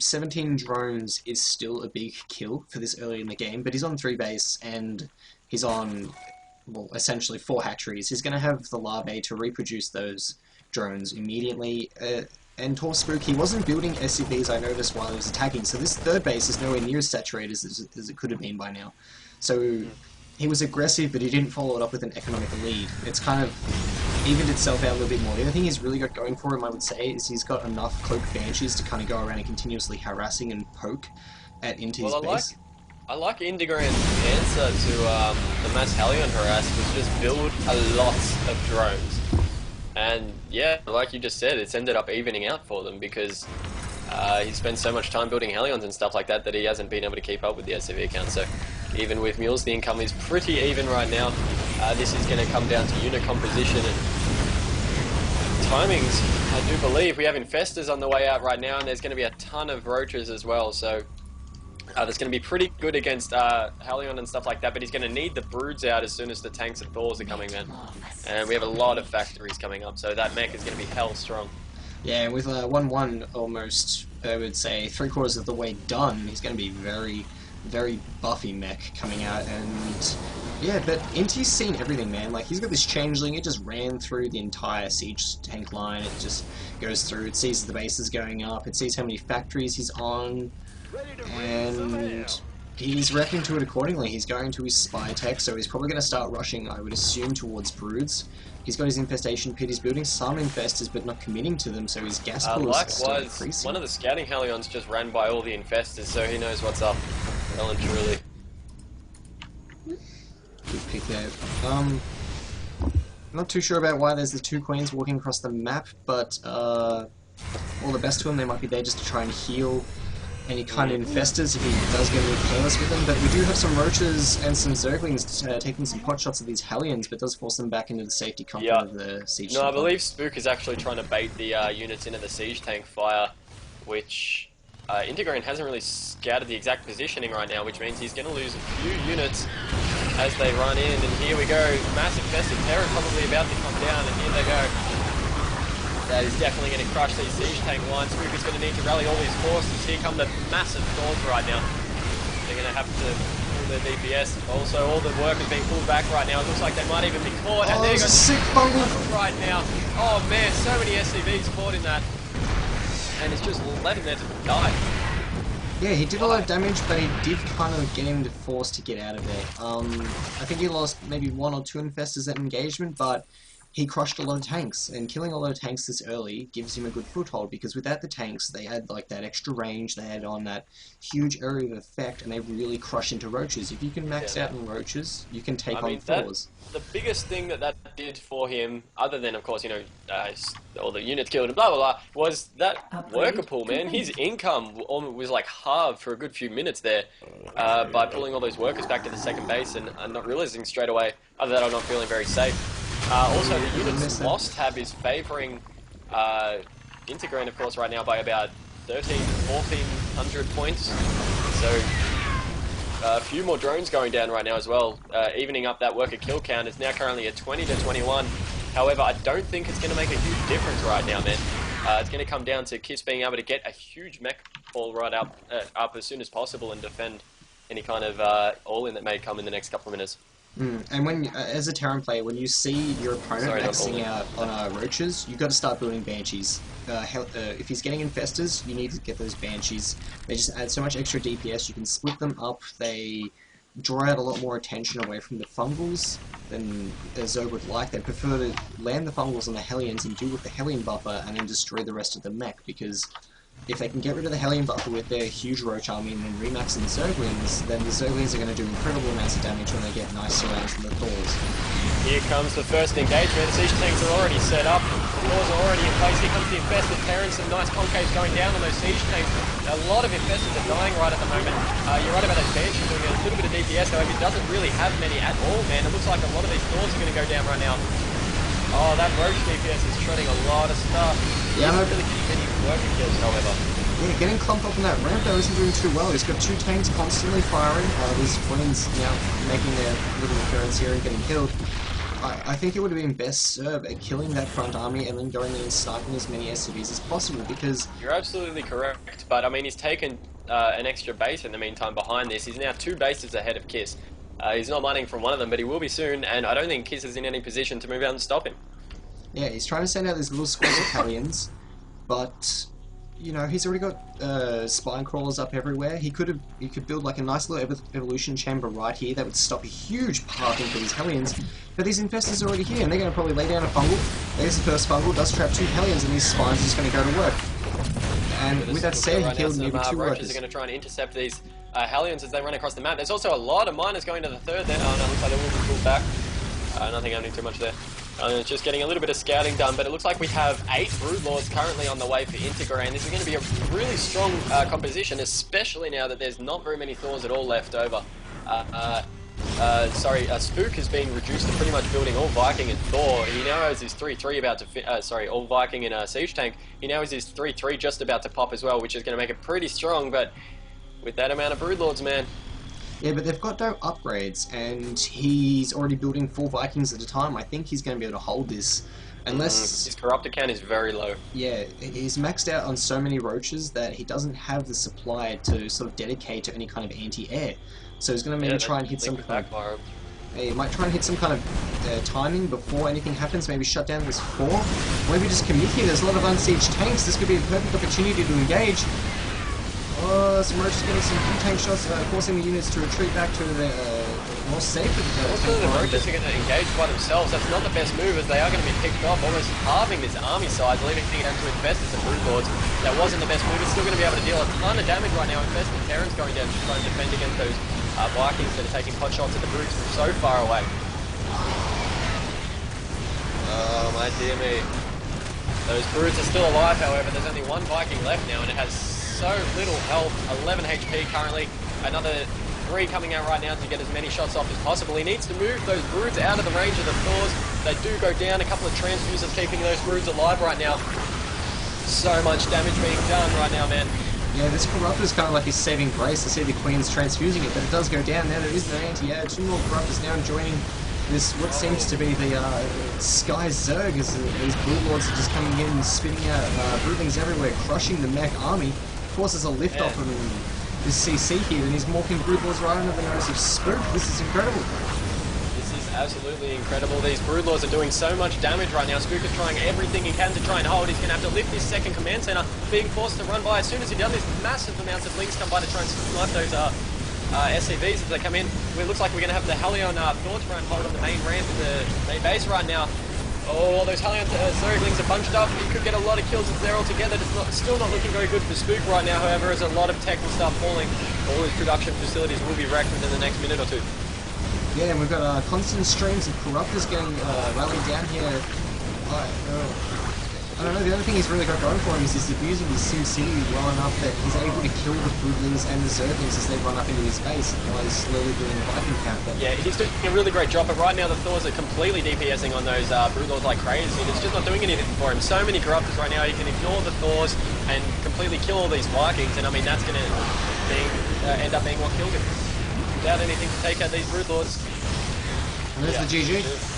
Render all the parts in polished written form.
17 drones is still a big kill for this early in the game, but he's on 3 base and he's on, well, essentially 4 hatcheries. He's going to have the larvae to reproduce those drones immediately. And ToR Spook, he wasn't building SCVs, I noticed, while he was attacking, so this 3rd base is nowhere near as saturated as it could have been by now. So he was aggressive, but he didn't follow it up with an economic lead. It's kind of evened itself out a little bit more. The only thing he's really got going for him, I would say, is he's got enough cloaked banshees to kind of go around and continuously harassing and poke into his base. I like Indigoran's answer to the mass Hellion harass was just build a lot of drones. And yeah, like you just said, it's ended up evening out for them because he spent so much time building Hellions and stuff like that that he hasn't been able to keep up with the SCV count. So even with mules, the income is pretty even right now. This is going to come down to unit composition and timings. I do believe we have infestors on the way out right now, and there's going to be a ton of roaches as well. So that's going to be pretty good against Hellion and stuff like that, but he's going to need the broods out as soon as the tanks and ToRs are coming, man. And we have a lot of factories coming up, so that mech is going to be hell strong. Yeah, with 1-1 almost, I would say, 3/4 of the way done, he's going to be very, very buffy mech coming out, and yeah, but Inti's seen everything, man. Like, he's got this changeling, it just ran through the entire siege tank line, it just goes through, it sees the bases going up, it sees how many factories he's on, and he's reacting to it accordingly. He's going to his spy tech, so he's probably going to start rushing, I would assume, towards broods. He's got his infestation pit, he's building some infestors but not committing to them, so his gas pool is still increasing. One of the scouting Hellions just ran by all the infestors, so he knows what's up, well and truly. Good pick there. Not too sure about why there's the 2 queens walking across the map, but all the best to him. They might be there just to try and heal any kind of infestors if he does get a little careless with them, but we do have some roaches and some zerglings taking some pot shots at these Hellions, but does force them back into the safety comfort of the siege tank. No, I believe Spook is actually trying to bait the units into the siege tank fire, which Indigoran hasn't really scouted the exact positioning right now, which means he's going to lose a few units as they run in, and here we go, massive festive terror probably about to come down, and here they go. That is definitely going to crush these siege tank lines. Spook is going to need to rally all his forces. Here come the massive ToRs right now. They're going to have to pull their DPS. Also, all the work is being pulled back right now. It looks like they might even be caught. Oh, and there there's goes a sick bungle right now. Oh man, so many SCVs caught in that. And it's just led him there to die. Yeah, he did a lot of damage, but he did kind of get him forced to get out of there. I think he lost maybe 1 or 2 infestors at engagement, but he crushed a lot of tanks, and killing a lot of tanks this early gives him a good foothold, because without the tanks, they had like that extra range, they had on that huge area of effect, and they really crush into roaches. If you can max out in roaches, you can take on ToRs. The biggest thing that did for him, other than, of course, you know, all the units killed and blah, blah, blah, was that worker pool, man. His income was like halved for a good few minutes there by pulling all those workers back to the second base and not realizing straight away, other than I'm not feeling very safe. Also, the units lost tab is favouring Indigoran, of course, right now by about 1,300 to 1,400 points. So, a few more drones going down right now as well, evening up that worker kill count. It's now currently at 20 to 21. However, I don't think it's going to make a huge difference right now, man. It's going to come down to Kiss being able to get a huge mech ball right up as soon as possible and defend any kind of all-in that may come in the next couple of minutes. And when, as a Terran player, when you see your opponent maxing out on roaches, you've got to start building banshees. If he's getting infestors, you need to get those banshees. They just add so much extra DPS. You can split them up. They draw out a lot more attention away from the fungals than Zerg would like. They prefer to land the fungals on the Hellions and deal with the Hellion buffer and then destroy the rest of the mech, because if they can get rid of the Hellion buffer with their huge roach army and then remax in the Zerglings, then the Zerglings are going to do incredible amounts of damage when they get nice surrounds from the ToRs. Here comes the first engagement. The siege tanks are already set up. The ToRs are already in place. Here comes the infested Terrans. Some nice concaves going down on those siege tanks. A lot of infestors are dying right at the moment. You're right about those banshees doing a little bit of DPS, however, it doesn't really have many at all, man. It looks like a lot of these ToRs are going to go down right now. Oh, that roach DPS is shredding a lot of stuff. Yeah, not really getting any working kills, however. Yeah, getting clumped up on that ramp though isn't doing too well. He's got 2 tanks constantly firing. These queens now making their little appearance here and getting killed. I think it would have been best served at killing that front army and then going in and sniping as many SCVs as possible, because You're absolutely correct, but I mean, he's taken an extra base in the meantime behind this. He's now 2 bases ahead of Kiss. He's not mining from one of them, but he will be soon, and I don't think Kiss is in any position to move out and stop him. yeah, he's trying to send out these little squad battalions, but you know, he's already got spine crawlers up everywhere. He could build like a nice little evolution chamber right here that would stop a huge pathing for these Hellions. But these infestors are already here, and they're going to probably lay down a fungal. There's the first fungal, does trap 2 Hellions, and these spines are just going to go to work. And with that said, he killed maybe 2 Roaches workers. are going to try and intercept these Hellions as they run across the map. There's also a lot of miners going to the third then. Oh no, looks like they will be pulled back. Nothing happening too much there. It's just getting a little bit of scouting done, but it looks like we have 8 Broodlords currently on the way for Integra, and this is going to be a really strong composition, especially now that there's not very many Thors at all left over. Spook has been reduced to pretty much building all Viking and Thor. He now has his 3-3 about to all Viking and Siege Tank. He now has his 3-3 just about to pop as well, which is going to make it pretty strong, but with that amount of Broodlords, man. Yeah, but they've got no upgrades, and he's already building 4 Vikings at a time. I think he's going to be able to hold this. Unless... his corruptor count is very low. Yeah, he's maxed out on so many roaches that he doesn't have the supply to sort of dedicate to any kind of anti-air. So he's going to maybe try and hit some kind of... He might try and hit some kind of timing before anything happens, maybe shut down this 4. Maybe just commit here, there's a lot of unsieged tanks, this could be a perfect opportunity to engage. Some roaches getting some few tank shots, forcing the units to retreat back to the more safe. Also, the roaches are going to engage by themselves. That's not the best move, as they are going to be picked off, almost halving this army size, leaving it up to Infestors and Broodlords. That wasn't the best move. It's still going to be able to deal a ton of damage right now. Infested Terran's going down to try and defend against those Vikings that are taking pot shots at the Brutes from so far away. Oh, my dear me. Those Brutes are still alive, however. There's only 1 Viking left now, and it has so little health, 11 HP currently, another 3 coming out right now to get as many shots off as possible. He needs to move those Broods out of the range of the Thors. They do go down, a couple of transfusers keeping those Broods alive right now. So much damage being done right now, man. Yeah, this Corruptor's kind of like his saving grace. I see the Queen's transfusing it, but it does go down now. There is no anti-air. 2 more Corruptors now joining this, what seems to be the Sky Zerg, as these Broodlords are just coming in and spitting out Broodlings everywhere, crushing the mech army. Forces a lift off of this CC here, and he's morphing Broodlords right under the nose of Spook. This is incredible. This is absolutely incredible. These Broodlords are doing so much damage right now. Spook is trying everything he can to try and hold. He's going to have to lift this second command center, being forced to run by. As soon as he does this, massive amounts of links come by to try and snipe those SCVs as they come in. It looks like we're going to have the Hellion Thor try and hold on the main ramp in the main base right now. Oh, those Hellion Zerglings are bunched up. You could get a lot of kills if they're all together. It's still not looking very good for Spook right now, however, as a lot of tech and stuff falling. All his production facilities will be wrecked within the next minute or 2. Yeah, and we've got constant streams of Corruptors getting rallied down here. I don't know, the only thing he's really got going for him is he's abusing his SimCity well enough that he's able to kill the Broodlings and the Zerglings as they run up into his base while he's slowly doing the Viking count. Yeah, he's doing a really great job, but right now the Thors are completely DPSing on those Broodlords like crazy. It's just not doing anything for him. So many Corruptors right now, he can ignore the Thors and completely kill all these Vikings, and I mean, that's going to end up being what killed him. Without anything to take out these Broodlords. And there's the GG.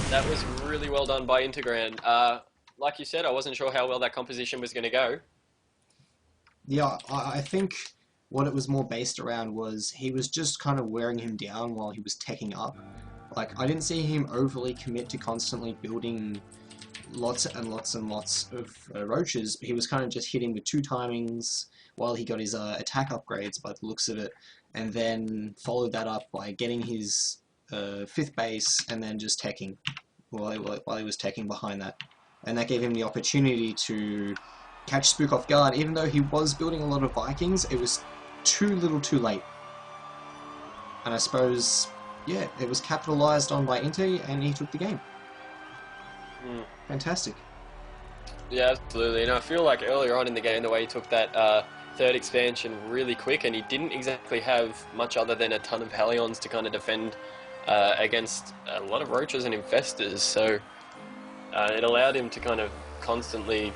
That was really well done by Integran. Like you said, I wasn't sure how well that composition was going to go. Yeah, I think what it was more based around was he was just kind of wearing him down while he was teching up. Like, I didn't see him overly commit to constantly building lots and lots and lots of roaches. He was kind of just hitting the 2 timings while he got his attack upgrades by the looks of it, and then followed that up by getting his 5th base and then just teching while he was teching behind that. And that gave him the opportunity to catch Spook off guard. Even though he was building a lot of Vikings, it was too little too late. And I suppose, yeah, it was capitalized on by Inter, and he took the game. Fantastic. Yeah, absolutely. And I feel like earlier on in the game, the way he took that 3rd expansion really quick, and he didn't exactly have much other than a ton of Hellions to kind of defend against a lot of roaches and infestors, so it allowed him to kind of constantly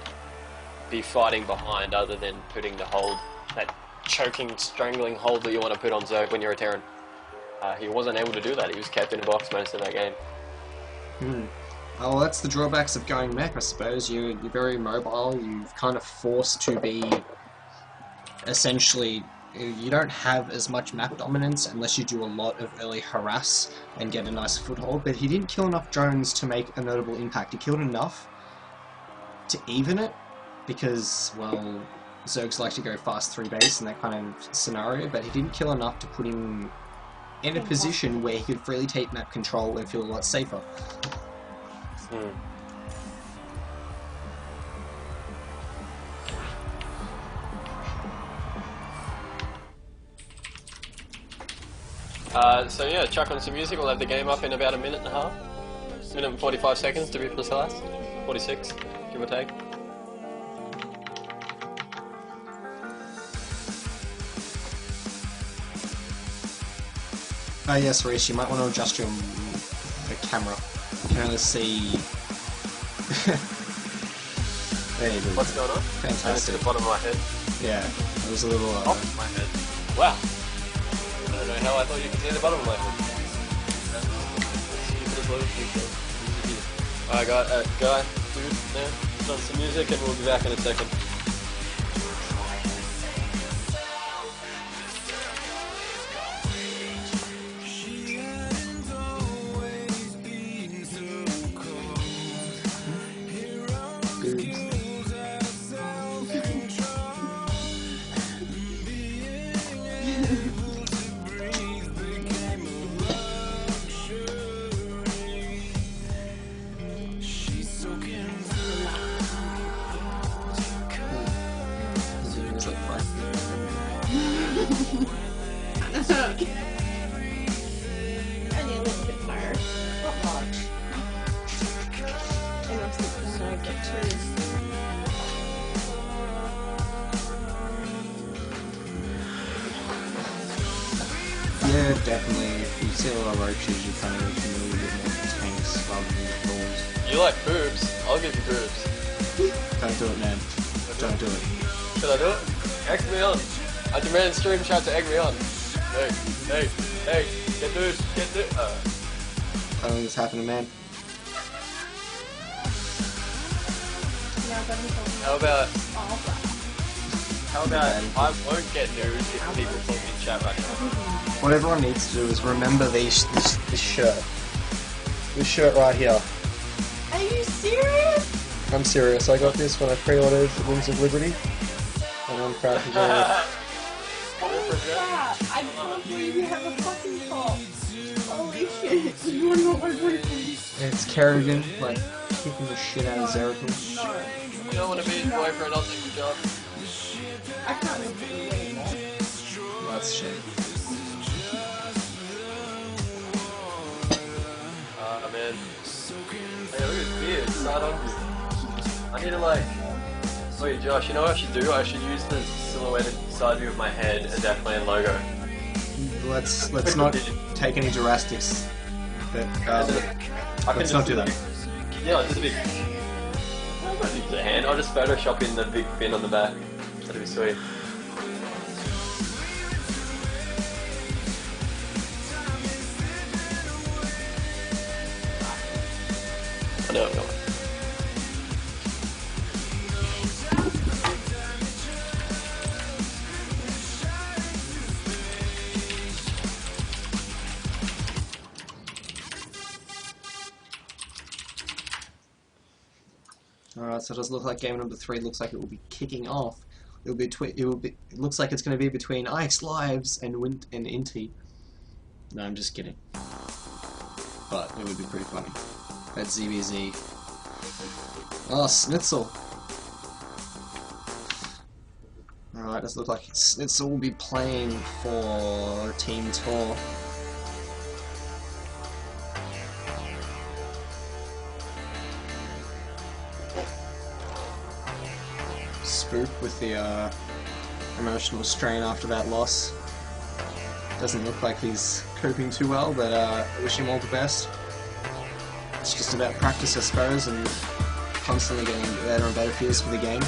be fighting behind, other than putting the hold, that choking, strangling hold that you want to put on Zerg when you're a Terran. he wasn't able to do that. He was kept in a box most of that game. Oh, well, that's the drawbacks of going mech, I suppose. You're very mobile. You're kind of forced to be essentially. You don't have as much map dominance unless you do a lot of early harass and get a nice foothold. But he didn't kill enough drones to make a notable impact. He killed enough to even it because, well, Zergs like to go fast 3 base in that kind of scenario. But he didn't kill enough to put him in a position where he could freely take map control and feel a lot safer. So yeah, chuck on some music. We'll have the game up in about a minute and a half. Minute and 45 seconds to be precise. 46, give or take. Oh yes, Reese, you might want to adjust your the camera. You can only see... There you go. What's going on? Fantastic. To the bottom of my head. Yeah, it was a little... Off my head. Wow. I don't know how I thought you could see the bottom of my head. Alright, guy, dude, man, put on some music and we'll be back in a second. Yeah, definitely. If you see a lot of roaches, you kind of get familiar with tanks rather than the balls. You like boobs? I'll give you boobs. Don't do it, man. Don't do it. Should I do it? Egg me on. I demand stream chat to egg me on. Hey, get dude, get dude. I don't think it's happening, man. How about I won't get nude if people put me in chat right now? What everyone needs to do is remember this shirt. This shirt right here. Are you serious? I'm serious. I got this when I pre-ordered Wings of Liberty, and I'm proud to wear it. Yeah, I can't believe you have a fucking top. Holy shit, you are not my boyfriend. It's Kerrigan, like, kicking the shit out of Zeratul. No. You don't want to be his boyfriend, I'll take your job. I can't live with you anymore. Well, that's a shame. Man. Hey, look at his beard, it's right on you. I need to like... Wait, Josh, you know what I should do? I should use the silhouetted side view of my head as our clan logo. Let's not take any drastics. But, let's not do that. Yeah, just a big... I'm not use a hand, I'll just Photoshop in the big fin on the back. That'd be sweet. I know, Alright, so it does look like game number 3 looks like it will be kicking off. It looks like it's going to be between IX Lives and Inti. No, I'm just kidding. But it would be pretty funny. That's ZBZ. Oh, Snitzel. Alright, does look like Snitzel will be playing for Team ToR. Spook with the emotional strain after that loss. Doesn't look like he's coping too well, but I wish him all the best. It's just about practice, I suppose, and constantly getting better and better feels for the game.